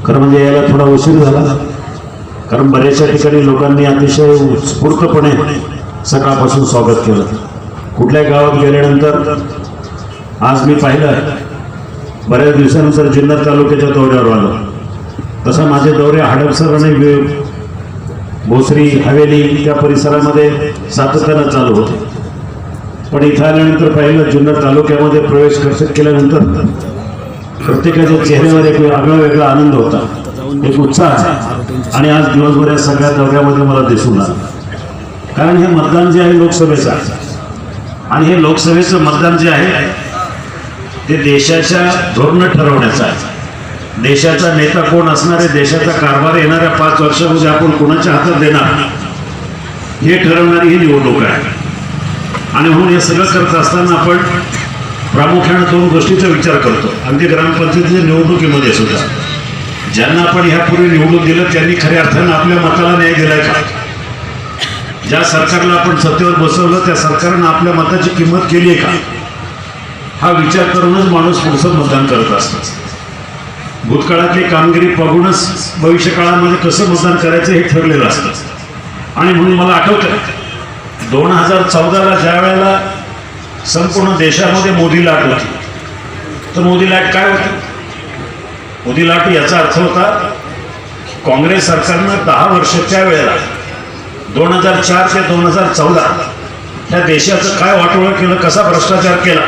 खरं म्हणजे यायला थोडा उशीर झाला, कारण बऱ्याचशा ठिकाणी लोकांनी अतिशय उत्स्फूर्तपणे सकाळपासून स्वागत केलं. कुठल्याही गावात गेल्यानंतर आज मी पाहिलं, बऱ्याच दिवसानंतर जुन्नर तालुक्याच्या दौऱ्यावर आलो. तसा माझे दौरे हडपसर आणि भोसरी हवेली त्या परिसरामध्ये सातत्यानं चालू होते. पण इथं आल्यानंतर पाहिलं, जुन्नर तालुक्यामध्ये प्रवेश केल्यानंतर प्रत्येकाच्या चेहऱ्यावर एक आगळा वेगळा आनंद होता, एक उत्साह. आणि आज दिवसभर या सगळ्या दौऱ्यामध्ये मला दिसून आलं. कारण हे मतदान जे आहे लोकसभेचं आहे, आणि हे लोकसभेचं मतदान जे आहे ते देशाच्या धोरणं ठरवण्याचं आहे. देशाचा नेता कोण असणार आहे, देशाचा कारभार येणाऱ्या 5 वर्षामध्ये आपण कोणाच्या हातात देणार हे ठरवणारी ही निवडणूक आहे. आणि म्हणून हे सगळं करत असताना आपण प्रामुख्याने 2 गोष्टीचा विचार करतो. अगदी ग्रामपंचायतीच्या निवडणुकीमध्ये सुद्धा ज्यांना आपण ह्यापूर्वी निवडून दिलं त्यांनी खऱ्या अर्थानं आपल्या मताला न्याय दिलाय का? ज्या सरकारला आपण सत्तेवर बसवलं त्या सरकारनं आपल्या मताची किंमत केली आहे का? हा विचार करूनच माणूस पुढचं मतदान करत असतो. भूतकाळातली कामगिरी बघूनच भविष्य काळामध्ये कसं मतदान करायचं हे ठरलेलं असतं. आणि म्हणून मला आठवतं 2014ला ज्या वेळेला संपूर्ण देशामध्ये मोदी लाट होती, तर मोदी लाट काय होती? मोदी लाट याचा अर्थ होता काँग्रेस सरकारनं 10 वर्षाच्या वेळेला 2004 ते 2014 ह्या देशाचं काय वाटोळं केलं, कसा भ्रष्टाचार केला.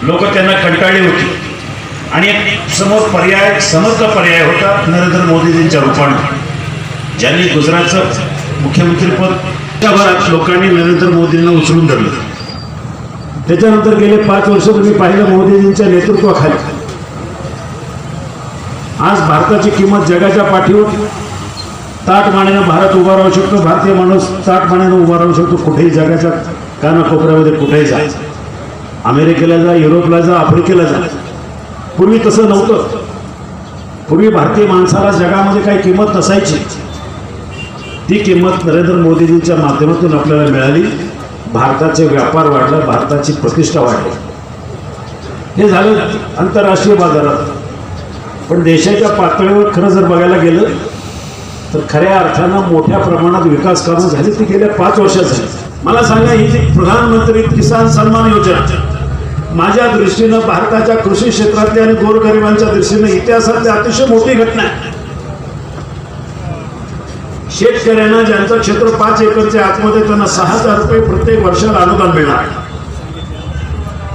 लोक त्यांना कंटाळली होती. आणि एक समोर पर्याय, समर्थ पर्याय होता नरेंद्र मोदीजींच्या रूपानं, ज्यांनी गुजरातचं मुख्यमंत्रीपद त्याभरात लोकांनी नरेंद्र मोदींना उचलून धरलं. त्याच्यानंतर गेले 5 वर्ष तुम्ही पाहिलं, मोदीजींच्या नेतृत्वाखाली आज भारताची किंमत जगाच्या पाठीवर ताटमानेनं भारत उभा राहू शकतो. भारतीय माणूस ताटमानेनं उभा राहू शकतो. कुठेही जगाच्या कानाकोपऱ्यामध्ये कुठेही जा, अमेरिकेला जा, युरोपला जा, आफ्रिकेला जा. पूर्वी तसं नव्हतं. पूर्वी भारतीय माणसाला जगामध्ये काही किंमत नसायची. ती किंमत नरेंद्र मोदीजींच्या माध्यमातून आपल्याला मिळाली. भारताचे व्यापार वाढला, भारताची प्रतिष्ठा वाढली. हे झालं आंतरराष्ट्रीय बाजारात. पण देशाच्या पातळीवर खरं जर बघायला गेलं तर खऱ्या अर्थानं मोठ्या प्रमाणात विकास कामं झाली ती गेल्या 5 वर्षात झाली. मला सांगा, ही जी प्रधानमंत्री किसान सन्मान योजना माझ्या दृष्टीनं भारताच्या कृषी क्षेत्रातली आणि गोरगरिबांच्या दृष्टीनं इतिहासातली अतिशय मोठी घटना आहे. शेतकऱ्यांना ज्यांचं क्षेत्र 5 एकरच्या आतमध्ये त्यांना 6,000 रुपये प्रत्येक वर्षाला अनुदान मिळणार.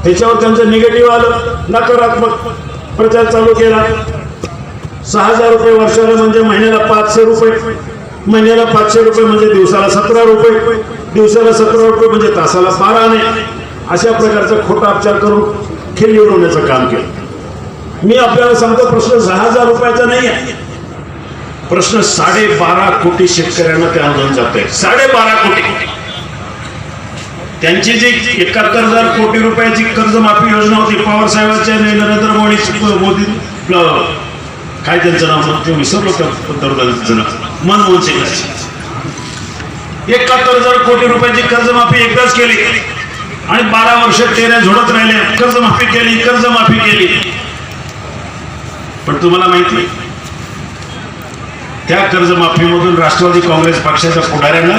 त्याच्यावर त्यांचं निगेटिव्ह आलं, नकारात्मक प्रचार चालू केला. 6,000 रुपये वर्षाला म्हणजे महिन्याला 500 रुपये, महिन्याला 500 रुपये म्हणजे दिवसाला 17 रुपये, दिवसाला 17 रुपये म्हणजे तासाला 12 आणे. अशा प्रकारचा खोटा उपचार करून खिल्ली उडवण्याचं काम केलं. मी आपल्याला सांगतो, प्रश्न 6,000 रुपयाचा नाही आहे. प्रश्न 12.5 कोटी शेतकऱ्यांना ते अनुदान जात आहे. 12.5 कोटी. त्यांची जी 71,000 कोटी रुपयाची कर्जमाफी योजना होती पवार साहेबांच्या, नरेंद्र मोदी काय त्यांचं नाव ते विसरलो, पंतप्रधानांचं नाव मनमोहन सिंग. 71,000 कोटी रुपयाची कर्जमाफी एकदाच केली आणि 12 वर्ष टेऱ्या झोडत राहिले. कर्जमाफी केली, कर्जमाफी केली. पण तुम्हाला माहिती, त्या कर्जमाफीमधून राष्ट्रवादी काँग्रेस पक्षाच्या पुढाऱ्यांना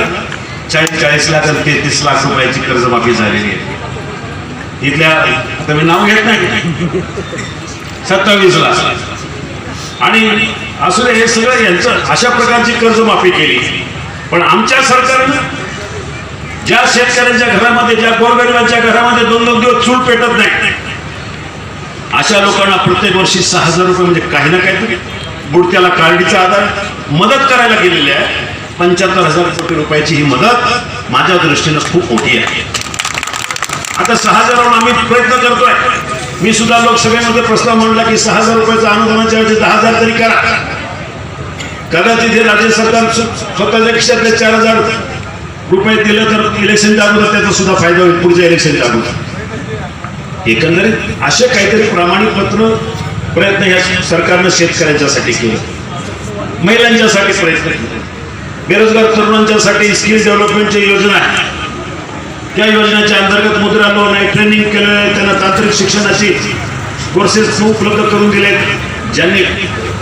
40 लाख आणि 33 लाख रुपयाची कर्जमाफी झालेली आहे. इथल्या, आता मी नाव घेत नाही, 27 लाख. आणि असं हे सगळं यांचं अशा प्रकारची कर्जमाफी केली. पण आमच्या सरकारनं ज्या शेतकऱ्यांच्या घरामध्ये, ज्या गोरगरिबांच्या घरामध्ये 2-2 दिवस चूल पेटत नाही, अशा लोकांना प्रत्येक वर्षी 6,000 रुपये म्हणजे काही ना काहीतरी बुडत्याला कार्डीचा आधार मदत करायला गेलेली आहे. 75,000 कोटी रुपयाची ही मदत माझ्या दृष्टीनं खूप मोठी आहे. आता 6,000 आम्ही प्रयत्न करतोय. मी सुद्धा लोकसभेमध्ये प्रस्ताव मांडला की 6,000 रुपयाचा अनुदानाच्या ऐवजी 10,000 तरी करा. कदाचित हे राज्य सरकार स्वतःच्या खिशातले 4,000 रुपये दिलं तर इलेक्शनच्या अगोदर त्याचा सुद्धा फायदा होईल, पुढच्या इलेक्शनच्या अगोदर. एकंदरीत असे काहीतरी प्रामाणिक प्रयत्न या सरकारनं शेतकऱ्यांच्यासाठी केले, महिलांच्यासाठी प्रयत्न केले, बेरोजगार तरुणांच्यासाठी स्किल डेव्हलपमेंटची योजना आहे. त्या योजनेच्या अंतर्गत मुद्रा लोन आहे, ट्रेनिंग केलं, त्यांना तांत्रिक शिक्षणाची कोर्सेस उपलब्ध करून दिले. ज्यांनी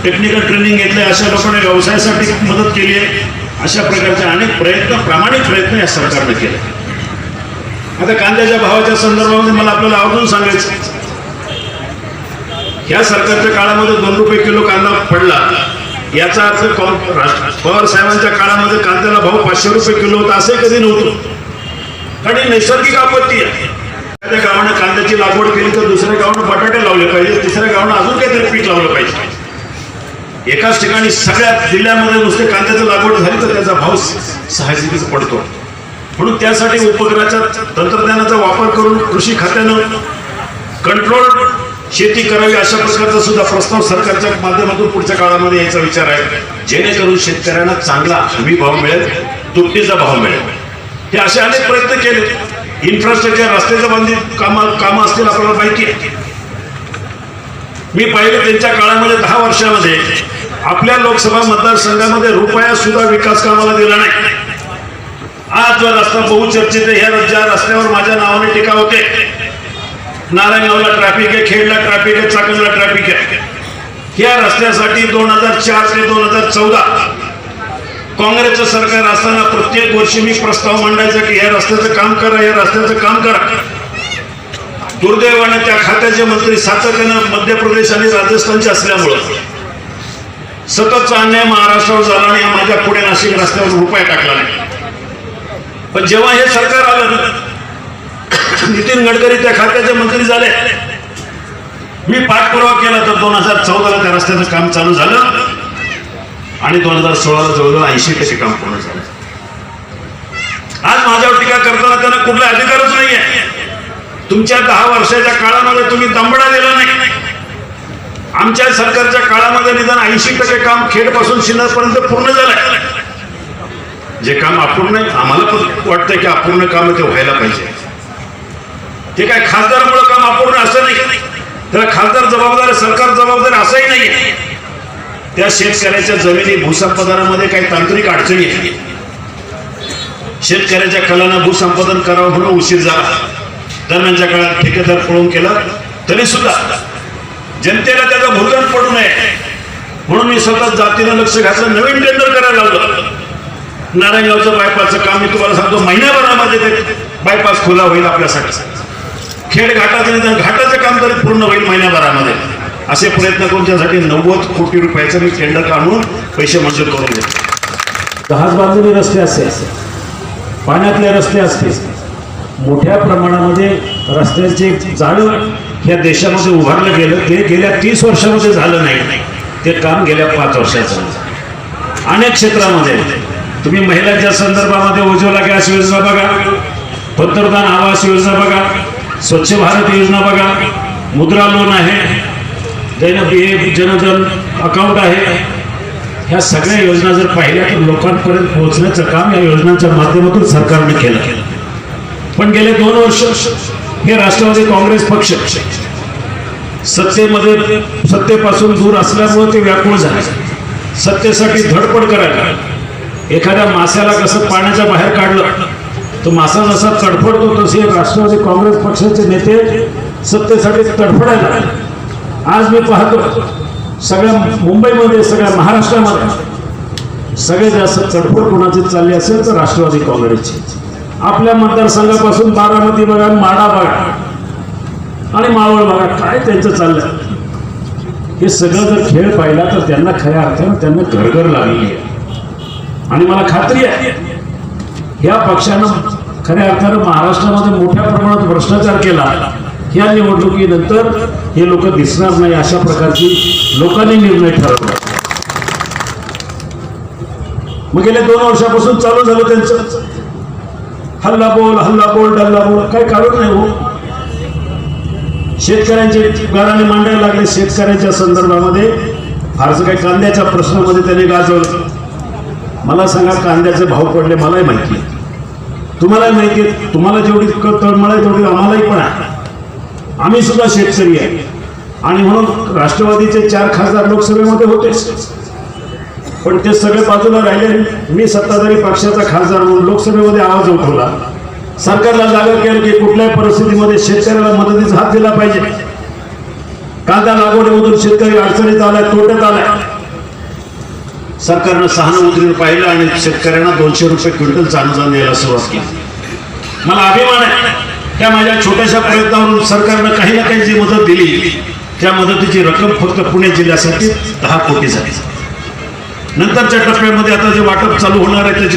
टेक्निकल ट्रेनिंग घेतलंय, अशा लोकांना व्यवसायासाठी मदत केली आहे. अशा प्रकारचे अनेक प्रयत्न, प्रामाणिक प्रयत्न या सरकारने केले. आता कांद्याच्या भावाच्या संदर्भामध्ये मला आपल्याला आवर्जून सांगायचं, या सरकारच्या काळामध्ये 2 रुपये किलो कांदा पडला, याचा अर्थ पवार साहेबांच्या काळामध्ये कांद्याला भाव 500 रुपये किलो होता, असे कधी नव्हतं. कारण ही नैसर्गिक आपत्ती आहे. एखाद्या गावानं कांद्याची लागवड केली तर दुसऱ्या गावानं बटाटे लावले पाहिजे, तिसऱ्या गावानं अजून काहीतरी पीक लावलं पाहिजे. एकाच ठिकाणी सगळ्या जिल्ह्यामध्ये नुसते कांद्याची लागवड झाली तर त्याचा भाव साहजिकच पडतो. म्हणून त्यासाठी उपग्रहाच्या तंत्रज्ञानाचा वापर करून कृषी खात्यानं कंट्रोल शेती करावी, अशा प्रकारचा सुद्धा प्रस्ताव सरकारच्या माध्यमातून पुढच्या काळामध्ये यायचा विचार आहे, जेणेकरून शेतकऱ्यांना चांगला हमी भाव मिळेल, तुटीचा भाव मिळेल. हे असे अनेक प्रयत्न केले. इन्फ्रास्ट्रक्चर, रस्त्याच्या बांधीत कामं असतील, आपल्याला माहिती आहे. मी पाहिलं त्यांच्या काळामध्ये 10 वर्षामध्ये आपल्या लोकसभा मतदारसंघामध्ये रुपया सुद्धा विकास कामाला दिला नाही. आज जो रस्ता बहुचर्चित आहे, ह्या रस्त्यावर माझ्या नावाने टीका होते. नारायणगावला ट्रॅफिक आहे, खेडला ट्रॅफिक आहे, चाकणला ट्रॅफिक आहे. या रस्त्यासाठी 2004 ते 2014 काँग्रेसचं सरकार असताना प्रत्येक वर्षी मी प्रस्ताव मांडायचा की या रस्त्याचं काम करा, या रस्त्याचं काम करा. दुर्दैवाने त्या खात्याचे मंत्री सातत्यानं मध्य प्रदेश आणि राजस्थानचे असल्यामुळं सततचा अन्याय महाराष्ट्रावर झाला आणि माझ्या पुढे नाशिक रस्त्यावर रुपया टाकला नाही. पण जेव्हा हे सरकार आलं, नितीन गडकरी त्या खात्याचे मंत्री झाले, मी पाठपुरावा केला तर 2014ला त्या रस्त्याचं काम चालू झालं आणि 2016ला जवळजवळ 80% काम पूर्ण झालं. आज माझ्यावर टीका करताना त्यांना कुठला अधिकारच नाहीये. तुमच्या 10 वर्षाच्या काळामध्ये तुम्ही दमडा दिला नाही. आमच्या सरकारच्या काळामध्ये निदान 80% काम खेडपासून शिन्नरपर्यंत पूर्ण झालंय. जे काम अपूर्ण आहे, आम्हाला पण वाटतंय की अपूर्ण काम ते व्हायला पाहिजे. ते काय खासदारमुळे काम अपूर्ण असं नाही, त्याला खासदार जबाबदार, सरकार जबाबदार असंही नाही. त्या शेतकऱ्याच्या जमिनी भूसंपादनामध्ये काही तांत्रिक अडचणी आहेत. शेतकऱ्याच्या कलानं भूसंपादन करावं म्हणून उशीर झाला. दरम्यानच्या काळात ठेकेदार पळून केला, तरी सुद्धा जनतेला त्याचा भुर्दण पडू नये म्हणून मी स्वतः जातीनं लक्ष घातलं, नवीन टेंडर करायला लावलं. नारायणगावचं बायपासचं काम मी तुम्हाला सांगतो, महिन्याभरामध्ये ते बायपास खुला होईल आपल्यासाठी. खेड घाटाचं घाटाचं काम तरी पूर्ण होईल महिन्याभरामध्ये. असे प्रयत्न करून त्यासाठी 90 कोटी रुपयाचं मी टेंडर काढून पैसे मंजूर करून देतो. जहाजबांधणी रस्ते असते, पाण्यातले रस्ते असते, मोठ्या प्रमाणामध्ये रस्त्याचे जाळं या देशामध्ये उभारलं गेलं. ते गेल्या 30 वर्षामध्ये झालं नाही, ते काम गेल्या 5 वर्षात झालं. अनेक क्षेत्रामध्ये तुम्ही महिलांच्या संदर्भामध्ये उज्ज्वला गॅस योजना बघा, पंतप्रधान आवास योजना बघा, स्वच्छ भारत योजना बघा, मुद्रा लोन आहे, जनधन अकाउंट आहे. ह्या सगळ्या योजना जर पाहिल्या तर लोकांपर्यंत पोहोचण्याचं काम या योजनांच्या माध्यमातून सरकारने केलं. पण गेले 2 वर्ष हे राष्ट्रवादी काँग्रेस पक्ष सत्तेपासून दूर असल्यामुळे ते व्याकुळ झाले. सत्तेसाठी धडपड करायला, एखाद्या माशाला कसं पाण्याच्या बाहेर काढलं तो मासा जसा तडफडतो, तसे राष्ट्रवादी काँग्रेस पक्षाचे नेते सत्तेसाठी तडफडायला. आज मी पाहतो सगळ्या मुंबईमध्ये, सगळ्या महाराष्ट्रामध्ये सगळे जास्त तडफड कोणाची चालली असेल तर राष्ट्रवादी काँग्रेसची. आपल्या मतदारसंघापासून बारामती बघा, माडा बघा आणि मावळ बघा, काय त्यांचं चाललं. हे सगळं जर खेळ पाहिला तर त्यांना खऱ्या अर्थानं त्यांना घरघर लागली आहे. आणि मला खात्री आहे या पक्षानं खऱ्या अर्थानं महाराष्ट्रामध्ये मोठ्या प्रमाणात भ्रष्टाचार केला. या निवडणुकीनंतर हे लोक दिसणार नाही, अशा प्रकारची लोकांनी निर्णय ठरवला. मग गेल्या 2 वर्षापासून चालू झालं त्यांचं हल्ला बोल डल्ला बोल, काही कारण नाही हो. शेतकऱ्यांचे गाराने मांडायला लागले. शेतकऱ्यांच्या संदर्भामध्ये फारसं काही कांद्याच्या प्रश्नामध्ये त्यांनी गाजवलं. मला सांगा, कांद्याचे भाव पडले मलाही माहिती आहे, तुम्हालाही माहिती आहे. तुम्हाला जेवढी तळमळ आहे तेवढी आम्हालाही पण आहे. आम्ही सुद्धा शेतकरी आहे आणि म्हणून राष्ट्रवादीचे 4 खासदार लोकसभेमध्ये होतेच, पण ते सगळे बाजूला राहिले. मी सत्ताधारी पक्षाचा खासदार म्हणून लोकसभेमध्ये आवाज उठवला, सरकारला जागा केलं की कुठल्याही परिस्थितीमध्ये शेतकऱ्याला मदतीचा हात दिला पाहिजे. कांदा लागवडीमधून शेतकरी अडचणीत आलाय, तोट्यात आलाय. सरकारनं सहानुभूतीने पाहिलं आणि शेतकऱ्यांना 200 रुपये क्विंटलचं अनुदान द्यायला सुरुवात केली. मला अभिमान आहे त्या माझ्या छोट्याशा प्रयत्नावरून सरकारनं काही ना काही जी मदत दिली त्या मदतीची रक्कम फक्त पुणे जिल्ह्यासाठी 10 कोटी झाली. नंतरच्या टप्प्यामध्ये आता जे वाटप चालू होणार आहे त्याची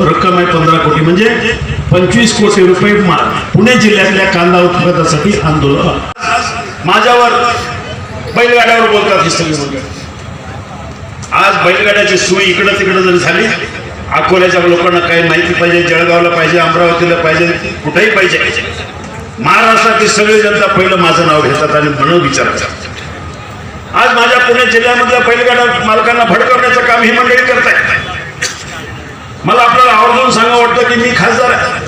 रक्कम आहे 15 कोटी, म्हणजे 25 कोटी रुपये पुणे जिल्ह्यातल्या कांदा उत्पादनासाठी आंदोलन. माझ्यावर बैलगाड्यावर बोलतात ही सगळी बोलतात. आज बैलगाड्याची सोय इकडं तिकडं जरी झाली, अकोल्याच्या लोकांना काही माहिती पाहिजे, जळगावला पाहिजे, अमरावतीला पाहिजे, कुठेही पाहिजे, महाराष्ट्रातील सगळी जनता पहिलं माझं नाव घेतात आणि म्हणून विचारतात. आज माझ्या पुणे जिल्ह्यामधल्या बैलगाडा मालकांना भडकवण्याचं काम ही मंडळी करत आहे. मला आपल्याला आवर्जून सांगावं वाटतं की मी खासदार आहे.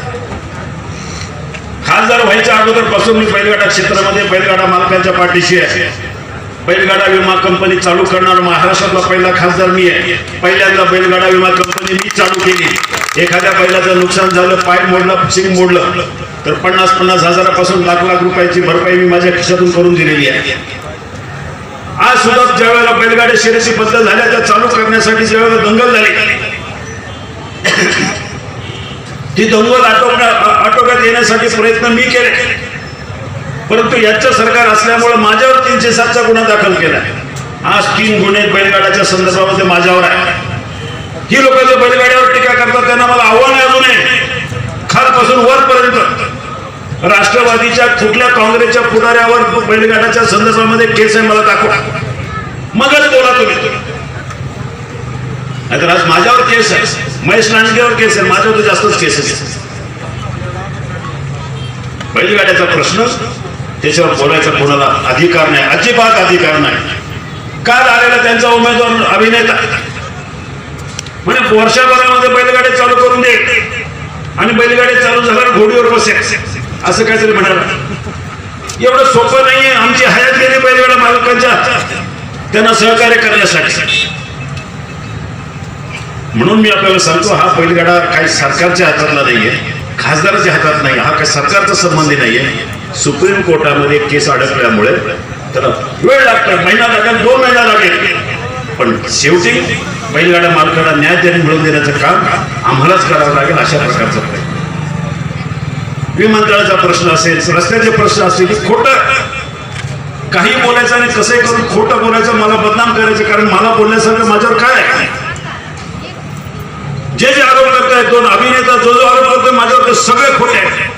खासदार व्हायच्या अगोदरपासून मी बैलगाडा क्षेत्रामध्ये बैलगाडा मालकांच्या पाठीशी आहे. बैलगाडा विमा कंपनी चालू करणार महाराष्ट्रातला पहिला खासदार मी आहे. पहिल्यांदा बैलगाडा विमा कंपनी मी चालू केली. एखाद्या बैलाचं नुकसान झालं, पाय मोडला, शिंग मोडलं, तर 50-50 हजारापासून लाख रुपयाची भरपाई मी माझ्या खिशातून करून दिलेली आहे. आज सुद्धा ज्या वेळेला बैलगाड्या शर्यती बदल झाल्या त्या चालू करण्यासाठी ज्या वेळेला दंगल झाली, ती दंगल आटोक्यात येण्यासाठी प्रयत्न मी केले, परंतु याचं सरकार असल्यामुळे माझ्यावर 307चा गुन्हा दाखल केला. आज 3 गुन्हे बैलगाड्याच्या संदर्भामध्ये माझ्यावर आहे. ही लोक जे बैलगाड्यावर टीका करतात त्यांना मला आव्हान आहे अजूनही खालपासून वरपर्यंत. राष्ट्रवादीच्या कुठल्या काँग्रेसच्या पुढाऱ्यावर बैलगाड्याच्या संदर्भामध्ये केस आहे मला दाखवा, मगच बोला तुम्ही. नाहीतर आज माझ्यावर केस आहे, महेश लांडगेवर केस आहे, माझ्यावर तर जास्तच केसेस आहे. बैलगाड्याचा प्रश्न त्याच्यावर बोलायचा कोणाला अधिकार नाही, अजिबात अधिकार नाही. काल आलेला त्यांचा उमेदवार अभिनेता म्हणजे वर्षभरामध्ये बैलगाडी चालू करून दे आणि बैलगाडी चालू झाल्यावर घोडीवर बसे असं काहीतरी म्हणाला. एवढं सोपं नाहीये. आमची हयात गेली बैलगाडा मालकांच्या त्यांना सहकार्य करण्यासाठी. म्हणून मी आपल्याला सांगतो हा बैलगाडा काही सरकारच्या हातातला नाहीये, खासदाराच्या हातात नाही, हा काही सरकारचा संबंधी नाहीये. सुप्रीम कोर्टामध्ये केस अडकल्यामुळे त्याला वेळ लागतो, महिना लागेल, 2 महिना लागेल, पण शेवटी बैलगाडा मालकाला न्याय त्यांनी मिळवून देण्याचं काम आम्हालाच करावं लागेल. अशा प्रकारचा प्रयत्न. विमानतळाचा प्रश्न असेल, रस्त्याचे प्रश्न असतील, खोटं काही बोलायचं आणि कसंही करून खोटं बोलायचं, मला बदनाम करायचं, कारण मला बोलण्यासारखं माझ्यावर काय आहे. जे जे आरोप करतायत 2 अभिनेता जो आरोप करतोय माझ्यावर ते सगळे खोटे आहेत.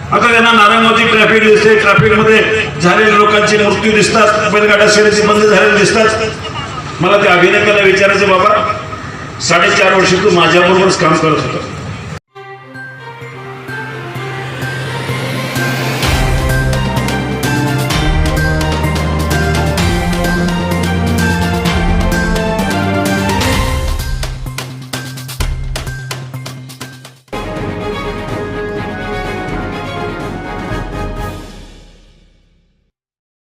आता त्यांना नारायणगावची ट्रॅफिक दिसते, ट्रॅफिकमध्ये झालेल्या लोकांचे मृत्यू दिसतात, बैलगाड्या शर्यती बंद झालेले दिसतात. मला त्या अभिनेत्याला विचारायचं, बाबा 4.5 वर्ष तू माझ्याबरोबरच काम करत होता,